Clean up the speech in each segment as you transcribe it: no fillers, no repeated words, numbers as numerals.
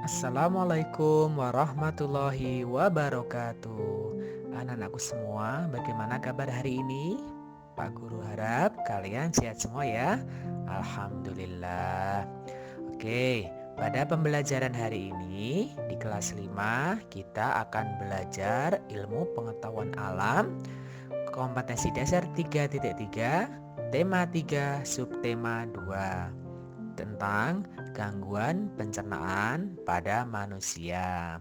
Assalamualaikum warahmatullahi wabarakatuh. Anak-anakku semua, bagaimana kabar hari ini? Pak Guru harap kalian sehat semua ya. Alhamdulillah. Oke, pada pembelajaran hari ini di kelas 5 kita akan belajar ilmu pengetahuan alam, kompetensi dasar 3.3, tema 3, subtema 2 tentang gangguan pencernaan pada manusia.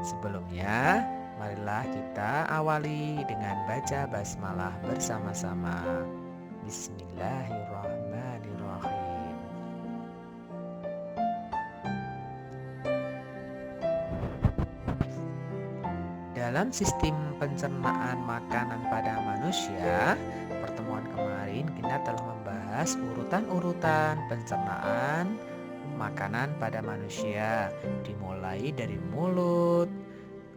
Sebelumnya, marilah kita awali dengan baca basmalah bersama-sama. Bismillahirrahmanirrahim. Dalam sistem pencernaan makanan pada manusia, pertemuan kemarin kita telah membahas urutan-urutan pencernaan makanan pada manusia, dimulai dari mulut,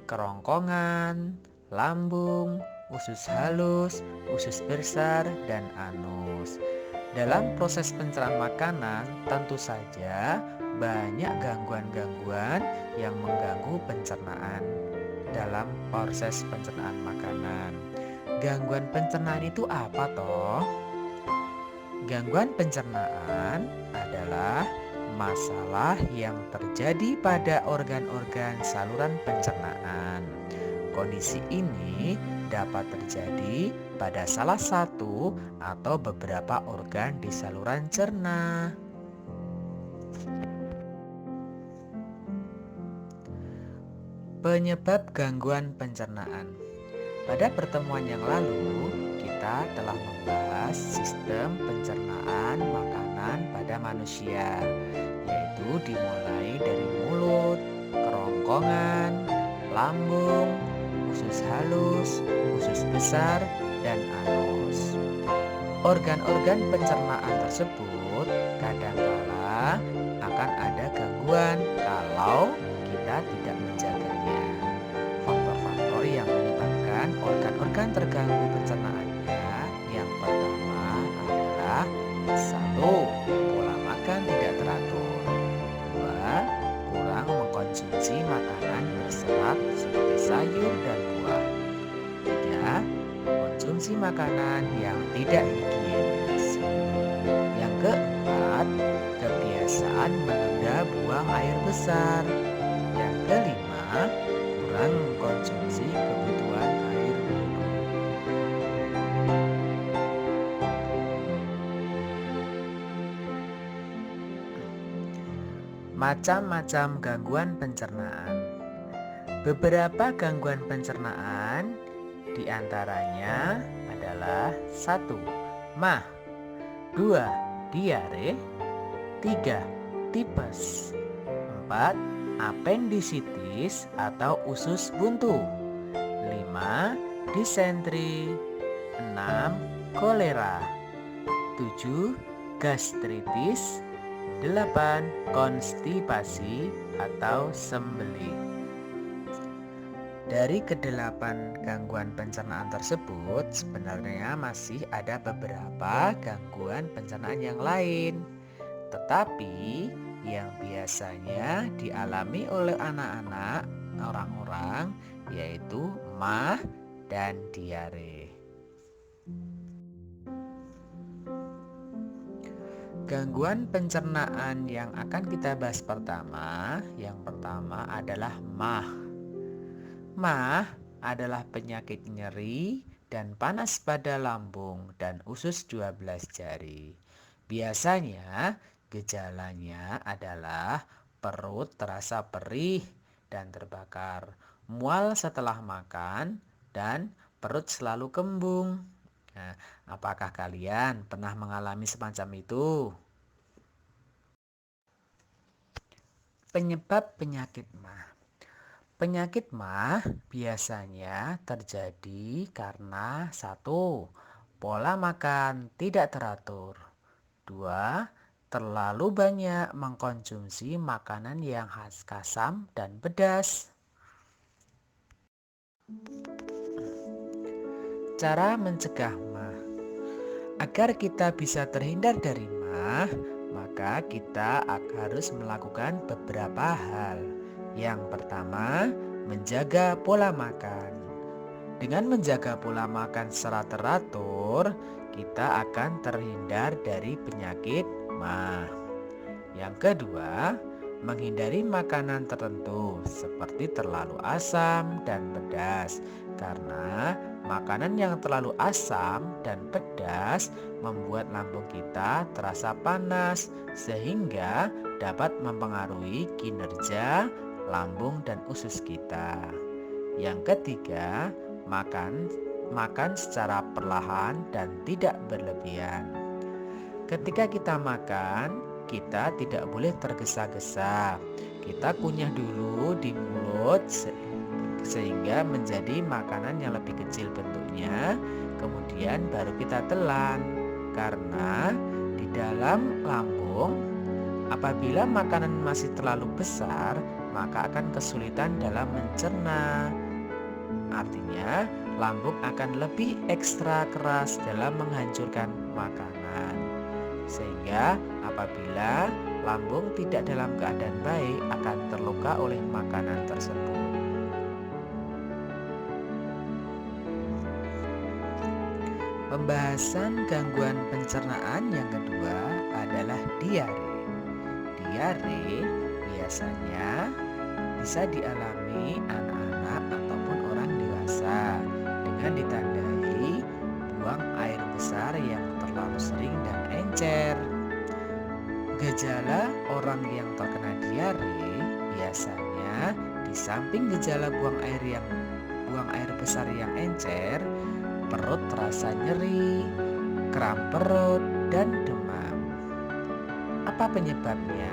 kerongkongan, lambung, usus halus, usus besar, dan anus. Dalam proses pencernaan makanan, tentu saja banyak gangguan-gangguan yang mengganggu pencernaan dalam proses pencernaan makanan. Gangguan pencernaan itu apa toh? Gangguan pencernaan adalah masalah yang terjadi pada organ-organ saluran pencernaan. Kondisi ini dapat terjadi pada salah satu atau beberapa organ di saluran cerna. Penyebab gangguan pencernaan. Pada pertemuan yang lalu, kita telah membahas sistem pencernaan makanan pada manusia, yaitu dimulai dari mulut, kerongkongan, lambung, usus halus, usus besar, dan anus. Organ-organ pencernaan tersebut kadangkala akan ada gangguan kalau kita tidak menjaganya. Faktor-faktor yang menyebabkan organ-organ terganggu pencernaannya yang pertama adalah satu, pola makan tidak teratur. Dua, kurang mengkonsumsi makanan berserat seperti sayur dan buah. Tiga, konsumsi makanan yang tidak higienis. Yang keempat, kebiasaan menunda buang air besar. Yang kelima, kurang mengkonsumsi kebutuhan air wudhu. Macam-macam gangguan pencernaan. Beberapa gangguan pencernaan diantaranya adalah 1. MAH, 2. Diare, 3. Tipes, 4. Apendisitis atau usus buntu, 5. Disentri, 6. Kolera, 7. Gastritis, 8. Konstipasi atau sembelit. Dari kedelapan gangguan pencernaan tersebut, sebenarnya masih ada beberapa gangguan pencernaan yang lain. Tetapi yang biasanya dialami oleh anak-anak orang-orang yaitu MAH dan diare. Gangguan pencernaan yang akan kita bahas yang pertama adalah MAH. MAH adalah penyakit nyeri dan panas pada lambung dan usus 12 jari. Biasanya gejalanya adalah perut terasa perih dan terbakar, mual setelah makan, dan perut selalu kembung. Nah, apakah kalian pernah mengalami semacam itu? Penyebab penyakit MAH. Penyakit MAH biasanya terjadi karena 1. Pola makan tidak teratur. 2. Terlalu banyak mengkonsumsi makanan yang khas asam dan pedas. Cara mencegah MAH. Agar kita bisa terhindar dari MAH, maka kita harus melakukan beberapa hal. Yang pertama, menjaga pola makan. Dengan menjaga pola makan secara teratur, kita akan terhindar dari penyakit MAH. Yang kedua, menghindari makanan tertentu seperti terlalu asam dan pedas, karena makanan yang terlalu asam dan pedas membuat lambung kita terasa panas sehingga dapat mempengaruhi kinerja lambung dan usus kita. Yang ketiga, makan secara perlahan dan tidak berlebihan. Ketika kita makan, kita tidak boleh tergesa-gesa. Kita kunyah dulu di mulut sehingga menjadi makanan yang lebih kecil bentuknya, kemudian baru kita telan. Karena di dalam lambung, apabila makanan masih terlalu besar, maka akan kesulitan dalam mencerna. Artinya, lambung akan lebih ekstra keras dalam menghancurkan makanan. Sehingga apabila lambung tidak dalam keadaan baik akan terluka oleh makanan tersebut. Pembahasan gangguan pencernaan yang kedua adalah diare. Diare biasanya bisa dialami anak-anak ataupun orang dewasa dengan ditandai buang air besar yang terlalu sering dan encer. Gejala orang yang terkena diare biasanya di samping gejala buang air besar yang encer, perut terasa nyeri, kram perut, dan demam. Apa penyebabnya?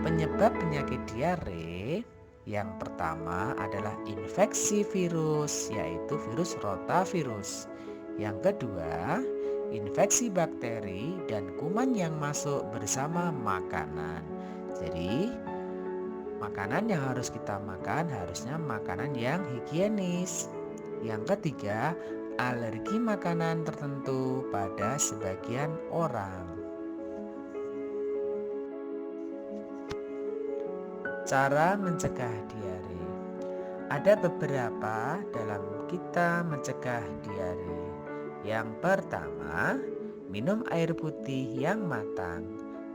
Penyebab penyakit diare yang pertama adalah infeksi virus, yaitu virus rotavirus. Yang kedua, infeksi bakteri dan kuman yang masuk bersama makanan. Jadi, makanan yang harus kita makan harusnya makanan yang higienis. Yang ketiga, alergi makanan tertentu pada sebagian orang. Cara mencegah diare. Ada beberapa dalam kita mencegah diare. Yang pertama, minum air putih yang matang.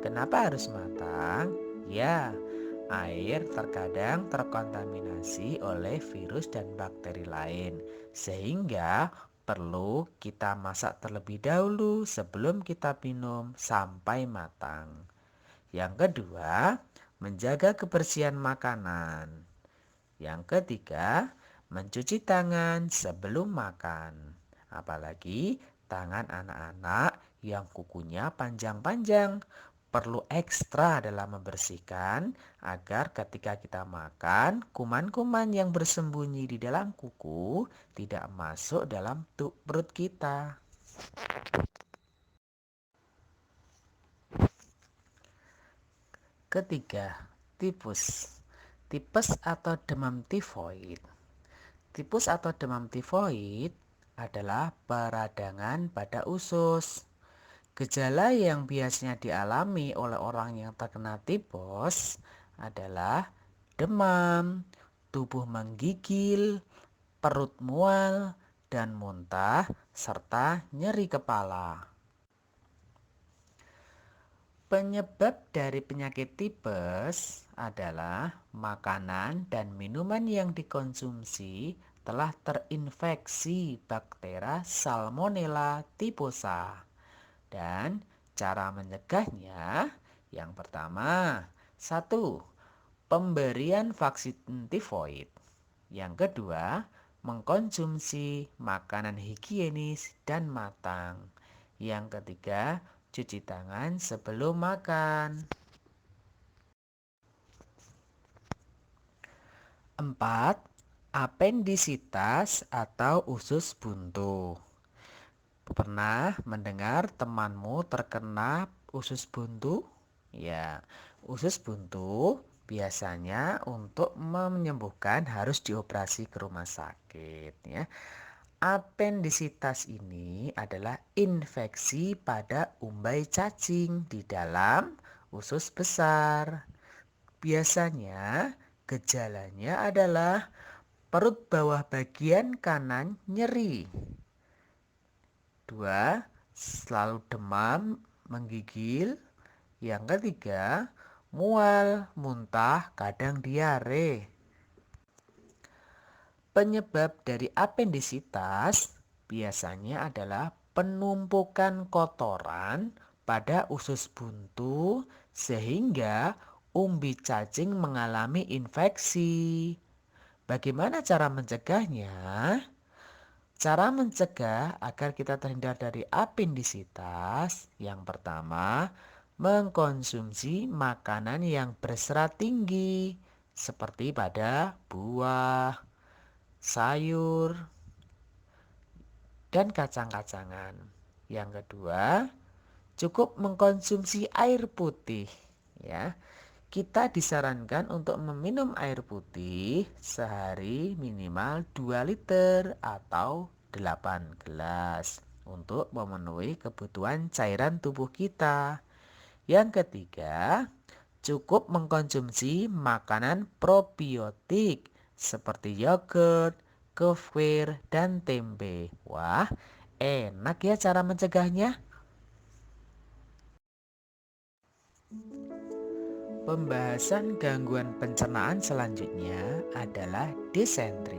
Kenapa harus matang? Ya, air terkadang terkontaminasi oleh virus dan bakteri lain, sehingga perlu kita masak terlebih dahulu sebelum kita minum sampai matang. Yang kedua, menjaga kebersihan makanan. Yang ketiga, mencuci tangan sebelum makan. Apalagi tangan anak-anak yang kukunya panjang-panjang. Perlu ekstra dalam membersihkan agar ketika kita makan, kuman-kuman yang bersembunyi di dalam kuku tidak masuk dalam perut kita. Ketiga, tipes. Tipes atau demam tifoid. Tipes atau demam tifoid adalah peradangan pada usus. Gejala yang biasanya dialami oleh orang yang terkena tipes adalah demam, tubuh menggigil, perut mual dan muntah, serta nyeri kepala. Penyebab dari penyakit tipes adalah makanan dan minuman yang dikonsumsi telah terinfeksi bakteri Salmonella typhosa. Dan cara mencegahnya, yang pertama, 1. Pemberian vaksin tifoid. Yang kedua, mengkonsumsi makanan higienis dan matang. Yang ketiga, cuci tangan sebelum makan. 4. Apendisitas atau usus buntu. Pernah mendengar temanmu terkena usus buntu? Ya, usus buntu biasanya untuk menyembuhkan harus dioperasi ke rumah sakit ya. Apendisitas ini adalah infeksi pada umbai cacing di dalam usus besar. Biasanya Gejalanya adalah perut bawah bagian kanan nyeri. 2. Selalu demam, menggigil. Yang ketiga, mual, muntah, kadang diare. Penyebab dari apendisitas biasanya adalah penumpukan kotoran pada usus buntu sehingga umbi cacing mengalami infeksi. Bagaimana cara mencegahnya? Cara mencegah agar kita terhindar dari apendisitas, yang pertama, mengkonsumsi makanan yang berserat tinggi seperti pada buah, sayur, dan kacang-kacangan. Yang kedua, cukup mengkonsumsi air putih, ya. Kita disarankan untuk meminum air putih sehari minimal 2 liter atau 8 gelas untuk memenuhi kebutuhan cairan tubuh kita. Yang ketiga, cukup mengkonsumsi makanan probiotik seperti yogurt, kefir, dan tempe. Wah, enak ya cara mencegahnya. Pembahasan gangguan pencernaan selanjutnya adalah disentri.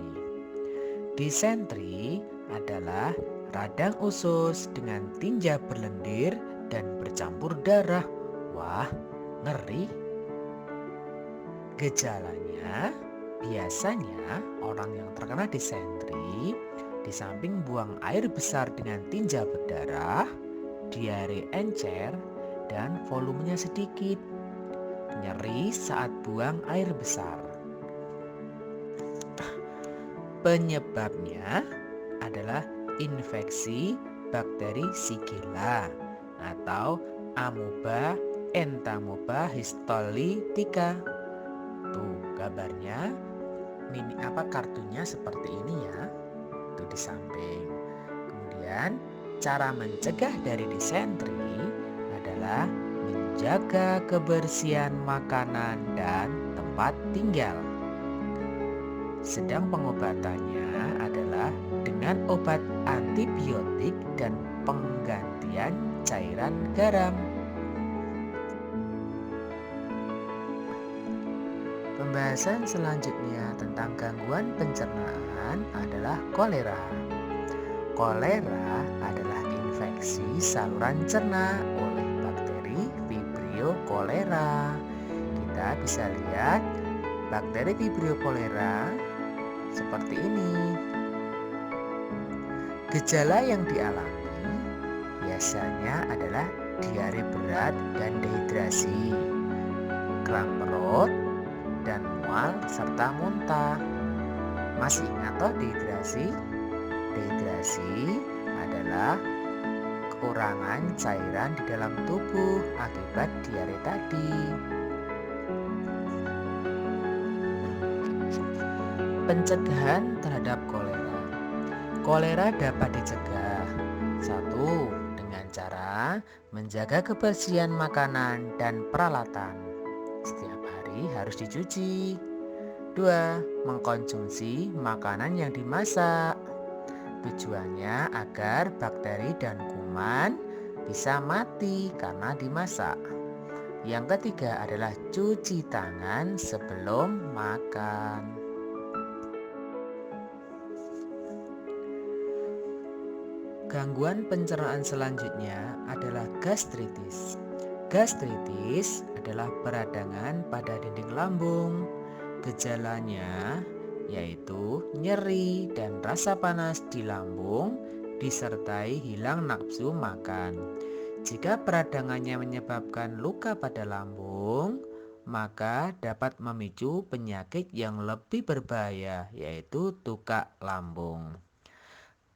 Disentri adalah radang usus dengan tinja berlendir dan bercampur darah. Wah, ngeri. Gejalanya biasanya orang yang terkena disentri di samping buang air besar dengan tinja berdarah, diare encer, dan volumenya sedikit. Nyeri saat buang air besar. Penyebabnya adalah infeksi bakteri Shigella atau Amoeba entamoeba histolytica. Tuh gambarnya, kartunya seperti ini ya. Tuh di samping. Kemudian cara mencegah dari disentri adalah menjaga kebersihan makanan dan tempat tinggal. Sedang pengobatannya adalah dengan obat antibiotik dan penggantian cairan garam. Pembahasan selanjutnya tentang gangguan pencernaan adalah kolera. Kolera adalah infeksi saluran cerna oleh bakteri Vibrio cholera. Kita bisa lihat bakteri Vibrio cholera seperti ini. Gejala yang dialami biasanya adalah diare berat dan dehidrasi, kram perut, dan mual serta muntah. Masih ingat toh dehidrasi? Dehidrasi adalah kekurangan cairan di dalam tubuh akibat diare tadi. Pencegahan terhadap kolera. Kolera dapat dicegah. 1. Dengan cara menjaga kebersihan makanan dan peralatan. Setiap hari harus dicuci. 2. Mengkonsumsi makanan yang dimasak. Tujuannya agar bakteri dan kuman bisa mati karena dimasak. Yang ketiga adalah cuci tangan sebelum makan. Gangguan pencernaan selanjutnya adalah gastritis. Gastritis adalah peradangan pada dinding lambung. Gejalanya yaitu nyeri dan rasa panas di lambung disertai hilang nafsu makan. Jika peradangannya menyebabkan luka pada lambung, maka dapat memicu penyakit yang lebih berbahaya, yaitu tukak lambung.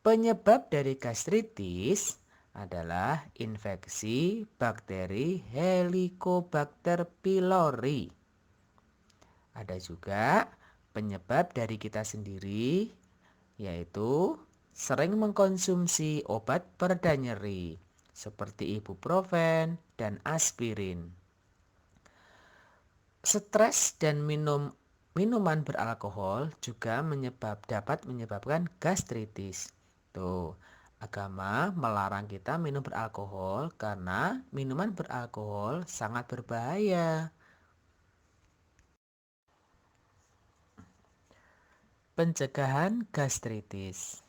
Penyebab dari gastritis adalah infeksi bakteri Helicobacter pylori. Ada juga penyebab dari kita sendiri, yaitu sering mengkonsumsi obat pereda nyeri seperti ibuprofen dan aspirin. Stres dan minum Minuman beralkohol juga dapat menyebabkan gastritis. Tuh, agama melarang kita minum beralkohol karena minuman beralkohol sangat berbahaya. Pencegahan gastritis.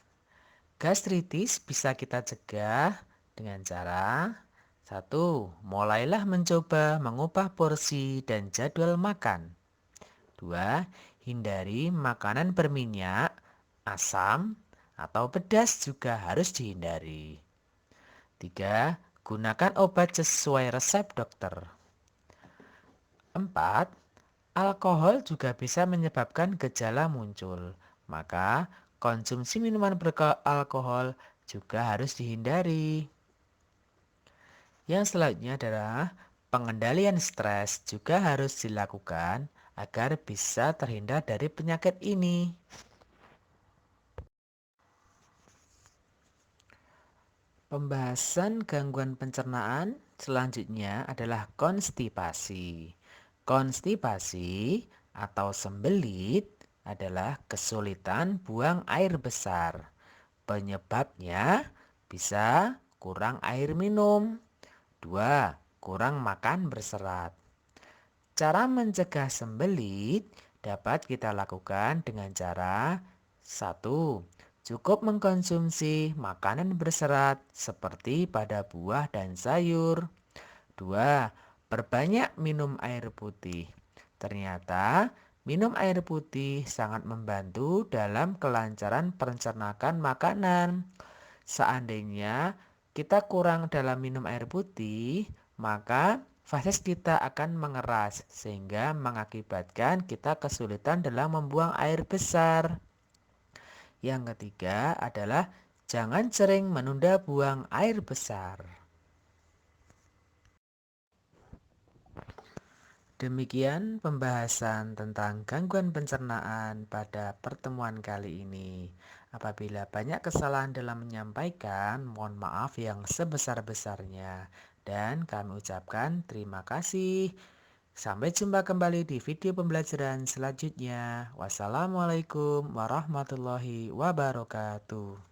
Gastritis bisa kita cegah dengan cara: satu, mulailah mencoba mengubah porsi dan jadwal makan. Dua, hindari makanan berminyak, asam, atau pedas juga harus dihindari. Tiga, gunakan obat sesuai resep dokter. Empat, alkohol juga bisa menyebabkan gejala muncul. Maka, konsumsi minuman beralkohol juga harus dihindari. Yang selanjutnya adalah pengendalian stres juga harus dilakukan agar bisa terhindar dari penyakit ini. Pembahasan gangguan pencernaan selanjutnya adalah konstipasi. Konstipasi atau sembelit adalah kesulitan buang air besar. Penyebabnya bisa kurang air minum. Dua, kurang makan berserat. Cara mencegah sembelit dapat kita lakukan dengan cara: satu, cukup mengkonsumsi makanan berserat seperti pada buah dan sayur. Dua, perbanyak minum air putih. Ternyata minum air putih sangat membantu dalam kelancaran pencernaan makanan. Seandainya kita kurang dalam minum air putih, maka fases kita akan mengeras sehingga mengakibatkan kita kesulitan dalam membuang air besar. Yang ketiga adalah jangan sering menunda buang air besar. Demikian pembahasan tentang gangguan pencernaan pada pertemuan kali ini. Apabila banyak kesalahan dalam menyampaikan, mohon maaf yang sebesar-besarnya. Dan kami ucapkan terima kasih. Sampai jumpa kembali di video pembelajaran selanjutnya. Wassalamualaikum warahmatullahi wabarakatuh.